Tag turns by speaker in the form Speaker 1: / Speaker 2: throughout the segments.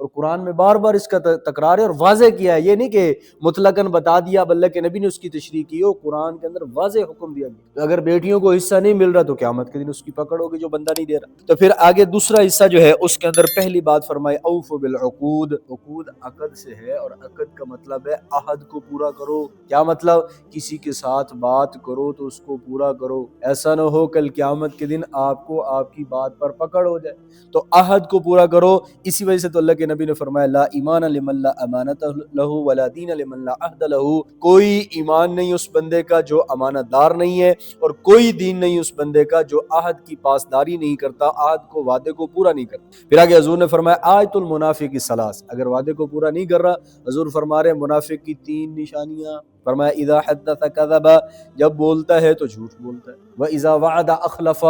Speaker 1: اور قرآن میں بار بار اس کا تکرار ہے اور واضح کیا ہے، یہ نہیں کہ مطلقاً بتا دیا اب اللہ کے نبی نے اس کی تشریح کی ہو، قرآن کے اندر واضح حکم دیا گیا اگر بیٹیوں کو حصہ نہیں مل رہا تو قیامت کے دن اس کی پکڑ ہوگی جو بندہ نہیں دے رہا۔ تو پھر آگے دوسرا حصہ جو ہے اس کے اندر پہلی بات فرمائے اوفوا بالعقود، عقود عقد سے ہے اور عقد کا مطلب ہے عہد کو پورا کرو۔ کیا مطلب؟ کسی کے ساتھ بات کرو تو اس کو پورا کرو، ایسا نہ ہو کل قیامت کے دن آپ کو آپ کی بات پر پکڑ ہو جائے، تو عہد کو پورا کرو۔ اسی وجہ سے تو اللہ کے نبی نے فرمایا لا ایمان لمن لا امانت لہ ولا دین لمن لا عہد لہ، کوئی ایمان نہیں اس بندے کا جو امانت دار نہیں ہے اور کوئی دین نہیں اس بندے کا جو عہد کی پاسداری نہیں کرتا، عہد کو وعدے کو پورا نہیں کرتا۔ پھر آگے حضور نے فرمایا آیت المنافق ثلاث، اگر وعدے کو پورا نہیں کر رہا، حضور فرما رہے ہیں منافق کی 3 نشانیاں، فرمایا اذا حدث کذب، جب بولتا ہے تو جھوٹ بولتا ہے، واذا وعد اخلف،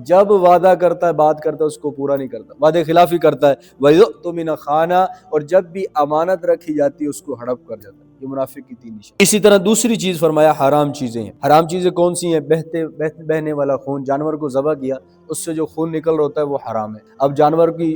Speaker 1: جب وعدہ کرتا ہے بات کرتا ہے اس کو پورا نہیں کرتا، وعدے خلافی کرتا ہے، وَيُؤْتُمِنَ خانہ، اور جب بھی امانت رکھی جاتی ہے اس کو ہڑپ کر جاتا ہے۔ یہ منافق کی 3 نشانی۔ اسی طرح دوسری چیز فرمایا حرام چیزیں ہیں۔ حرام چیزیں کون سی ہیں؟ بہنے والا خون، جانور کو ذبح کیا اس سے جو خون نکل رہا ہوتا ہے وہ حرام ہے۔ اب جانور کی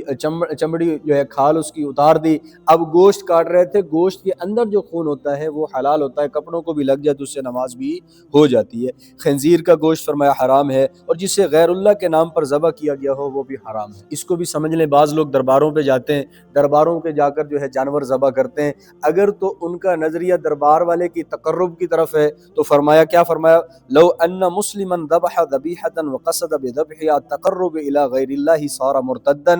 Speaker 1: چمڑی جو ہے کھال اس کی اتار دی، اب گوشت کاٹ رہے تھے، گوشت کے اندر جو خون ہوتا ہے وہ حلال ہوتا ہے، کپڑوں کو بھی لگ جائے تو اس سے نماز بھی ہو جاتی ہے۔ خنزیر کا گوشت فرمایا حرام ہے، اور جسے غیر اللہ کے نام پر ذبح کیا گیا ہو وہ بھی حرام ہے۔ اس کو بھی سمجھ لیں، بعض لوگ درباروں پہ جاتے ہیں، درباروں پہ جا کر جو ہے جانور ذبح کرتے ہیں، اگر تو ان کا نظریہ دربار والے کی تقرب کی طرف ہے تو فرمایا کیا فرمایا لو ان مسلما ذبح ذبیحۃ وقصد بذبحها التقرب الى غیر اللہ صار مرتدا،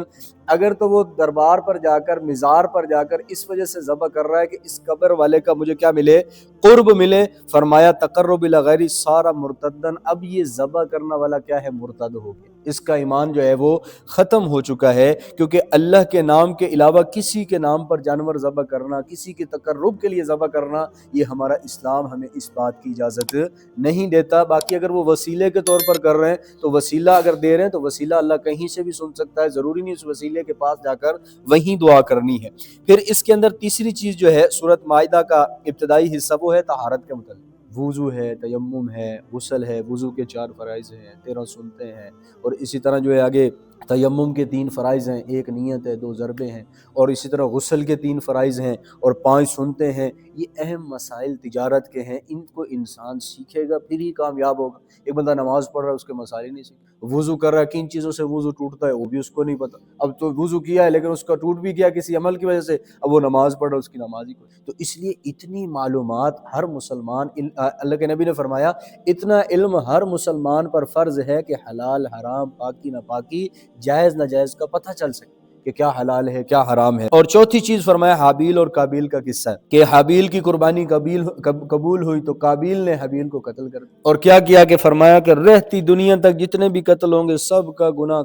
Speaker 1: اگر تو وہ دربار پر جا کر مزار پر جا کر اس وجہ سے ذبح کر رہا ہے کہ اس قبر والے کا مجھے کیا ملے؟ قرب ملے، فرمایا تقرب الی غیر صار مرتدا، اب یہ ذبح کرنا والا کیا ہے؟ مرتد ہو گیا، اس کا ایمان جو ہے وہ ختم ہو چکا ہے، کیونکہ اللہ کے نام کے علاوہ کسی کے نام پر جانور ذبح کرنا، کسی کے تقرب کے لیے ذبح کرنا، یہ ہمارا اسلام ہمیں اس بات کی اجازت نہیں دیتا۔ باقی اگر وہ وسیلے کے طور پر کر رہے ہیں تو وسیلہ اگر دے رہے ہیں تو وسیلہ اللہ کہیں سے بھی سن سکتا ہے، ضروری نہیں اس وسیلے کے پاس جا کر وہیں دعا کرنی ہے۔ پھر اس کے اندر تیسری چیز جو ہے سورۃ مائدہ کا ابتدائی حصہ وہ ہے طہارت کے متعلق، وضو ہے، تیمم ہے، غسل ہے، وضو کے 4 فرائض ہیں، 13 سنتیں ہیں، اور اسی طرح جو ہے آگے تیمم کے 3 فرائض ہیں، 1 نیت ہے، 2 ضربیں ہیں، اور اسی طرح غسل کے 3 فرائض ہیں اور 5 سنتیں ہیں۔ یہ اہم مسائل تجارت کے ہیں، ان کو انسان سیکھے گا پھر ہی کامیاب ہوگا۔ ایک بندہ نماز پڑھ رہا ہے اس کے مسائل ہی نہیں سیکھ، وضو کر رہا ہے کن چیزوں سے وضو ٹوٹتا ہے وہ بھی اس کو نہیں پتا، اب تو وضو کیا ہے لیکن اس کا ٹوٹ بھی گیا کسی عمل کی وجہ سے، اب وہ نماز پڑھ رہا ہے اس کی نماز ہی کوئی، تو اس لیے اتنی معلومات ہر مسلمان، اللہ کے نبی نے فرمایا اتنا علم ہر مسلمان پر فرض ہے کہ حلال حرام، پاکی ناپاکی، جائز ناجائز کا پتہ چل سکے کہ کیا حلال ہے کیا حرام ہے۔ اور چوتھی چیز فرمایا حابیل اور قابیل کا قصہ ہے کہ حابیل کی قربانی قبول ہوئی تو قابیل نے حابیل کو قتل کر دیا، اور کیا کیا کہ فرمایا کہ رہتی دنیا تک جتنے بھی قتل ہوں گے سب کا گناہ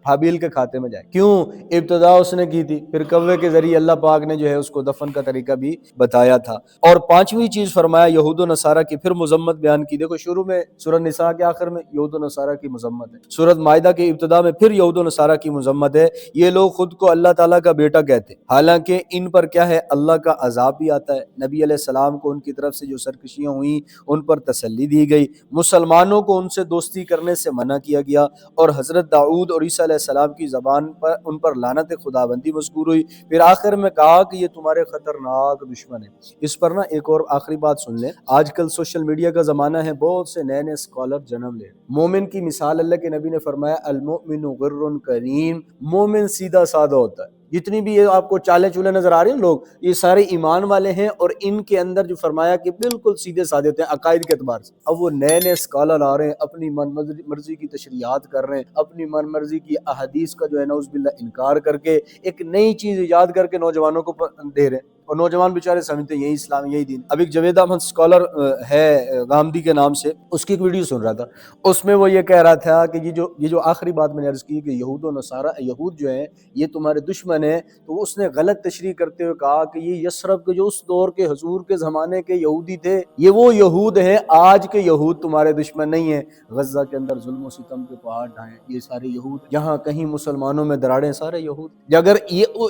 Speaker 1: حابیل کے کھاتے میں جائے۔ کیوں؟ ابتدا اس نے کی تھی، پھر کوے کے ذریعے اللہ پاک نے جو ہے اس کو دفن کا طریقہ بھی بتایا تھا۔ اور 5ویں چیز فرمایا یہود و نصارہ کی پھر مذمت بیان کی۔ دیکھو شروع میں سورہ نساء کے آخر میں یہود و نصارہ کی مذمت ہے، سورۃ مائدہ کے ابتدا میں پھر یہود و نصارہ کی مذمت ہے۔ یہ لوگ خود کو اللہ تعالیٰ کا بیٹا کہتے، حالانکہ ان پر کیا ہے؟ اللہ کا عذاب بھی آتا ہے۔ نبی علیہ السلام کو ان کی طرف سے جو سرکشیاں ہوئیں ان پر تسلی دی گئی، مسلمانوں کو ان سے دوستی کرنے سے منع کیا گیا، اور حضرت داؤد اور عیسیٰ علیہ السلام کی زبان پر ان پر لعنت خداوندی مذکور ہوئی۔ پھر آخر میں کہا کہ یہ تمہارے خطرناک دشمن ہیں۔ اس پر نا ایک اور آخری بات سن لیں، آج کل سوشل میڈیا کا زمانہ ہے، بہت سے نئے اسکالر جنم لے۔ مومن کی مثال اللہ کے نبی نے فرمایا المؤمن غر کریم، مومن سیدھا سادہ ہوتا ہے۔ جتنی بھی یہ آپ کو چالیں چولیں نظر آ رہے ہیں لوگ، یہ سارے ایمان والے ہیں، اور ان کے اندر جو فرمایا کہ بالکل سیدھے سادے ہوتے ہیں عقائد کے اعتبار سے۔ اب وہ نئے اسکالر آ رہے ہیں، اپنی من مرضی کی تشریحات کر رہے ہیں، اپنی من مرضی کی احادیث کا جو ہے نعوذ باللہ انکار کر کے ایک نئی چیز ایجاد کر کے نوجوانوں کو دے رہے ہیں، اور نوجوان بیچارے سمجھتے ہیں یہی اسلام یہی دین۔ اب ایک جوید احمد اسکالر ہے غامدی کے نام سے، اس کی ایک ویڈیو سن رہا تھا، اس میں وہ یہ کہہ رہا تھا کہ یہ جو آخری بات میں نے عرض کی کہ یہود و نصارہ، یہود جو ہیں یہ تمہارے دشمن ہیں، تو اس نے غلط تشریح کرتے ہوئے کہا کہ یہ یثرب کے جو اس دور کے حضور کے زمانے کے یہودی تھے، یہ وہ یہود ہیں، آج کے یہود تمہارے دشمن نہیں ہیں۔ غزہ کے اندر ظلم و ستم کے پہاڑ ڈھائیں یہ سارے یہود، جہاں کہیں مسلمانوں میں دراڑیں سارے یہود۔ اگر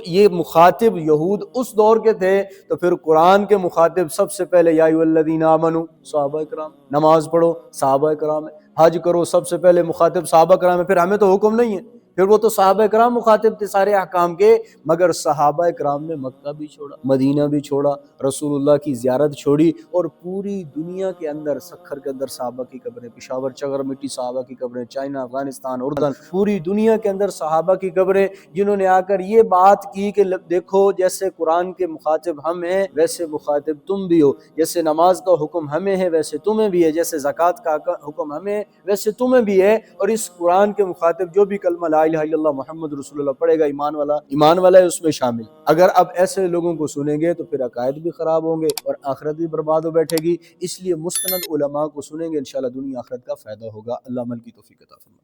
Speaker 1: یہ مخاطب یہود اس دور کے تھے تو پھر قرآن کے مخاطب سب سے پہلے یا ایھا الذین آمنوا صحابہ کرام، نماز پڑھو صحابہ کرام، حج کرو سب سے پہلے مخاطب صحابہ کرام ہے، پھر ہمیں تو حکم نہیں ہے، پھر وہ تو صحابہ کرام مخاطب تھے سارے احکام کے، مگر صحابہ کرام نے مکہ بھی چھوڑا، مدینہ بھی چھوڑا، رسول اللہ کی زیارت چھوڑی، اور پوری دنیا کے اندر، سکھر کے اندر صحابہ کی قبریں، پشاور چغر مٹی صحابہ کی قبریں، چائنا، افغانستان، اردن، پوری دنیا کے اندر صحابہ کی قبریں، جنہوں نے آ کر یہ بات کی کہ دیکھو جیسے قرآن کے مخاطب ہم ہیں ویسے مخاطب تم بھی ہو، جیسے نماز کا حکم ہمیں ہے ویسے تمہیں بھی ہے، جیسے زکوٰۃ کا حکم ہمیں ہے ویسے تمہیں بھی ہے، اور اس قرآن کے مخاطب جو بھی کلمہ لا الہ الا اللہ محمد رسول اللہ پڑھے گا ایمان والا ہے، اس میں شامل۔ اگر اب ایسے لوگوں کو سنیں گے تو پھر عقائد بھی خراب ہوں گے اور آخرت بھی برباد ہو بیٹھے گی، اس لیے مستند علماء کو سنیں گے، انشاءاللہ دنیا آخرت کا فائدہ ہوگا۔ اللہ عمل کی توفیق عطا فرمائے۔